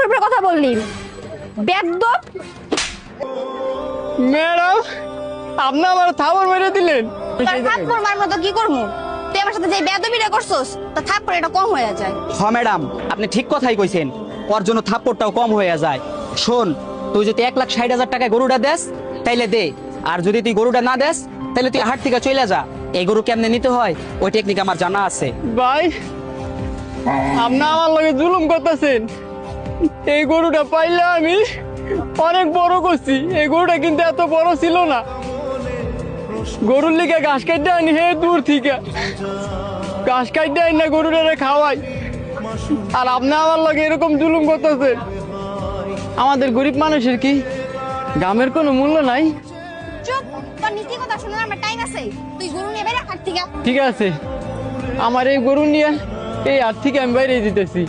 উপরে উপরে কথা বললি? বেয়াদব! ম্যাডাম, আপনি আমার থাপড় মেরে দিলেন। তোর থাপ্পড় মারবো তো কি করবো? তুই আমার সাথে যে বেয়াদবিটা করছস, তা থাপ্পড় এটা কম হয়ে যায়। হ্যাঁ ম্যাডাম, আপনি ঠিক কথাই কইছেন, ওর জন্য থাপ্পড়টাও কম হয়ে যায়। শোন, তুই যদি 1,60,000 টাকায় গরুটা দেস তাইলে দে, আর যদি তুই গরুটা না দেস তাহলে তুই হাট থেকে চলে যা। এই গরু কেমনে নিতে হয় ওই টেকনিক আমার জানা আছে। ভাই, আপনি আমার লগে জুলুম করতেছেন। এই গরুটা পাইলে আমি অনেক বড় করছি। এই গরুটা কিন্তু এত বড় ছিল না। গরুর লিগে ঘাস কাটতে আনি হে দূর থেকে, ঘাস কাটতে আনি না গরুটারে খাওয়াই, আর আপনি আমার লগে এরকম জুলুম করতেছেন। আমাদের গরিব মানুষের কি গ্রামের কোনো মূল্য নাই? চুপ! তোর নীতি কথা শোনার আমার টাইম আছে। তুই গরু নিয়ে বেরিয়ে হাট থেকে। ঠিক আছে, আমার এই গরু নিয়ে এই হাট থেকে আমি বাইরে দিতেছি।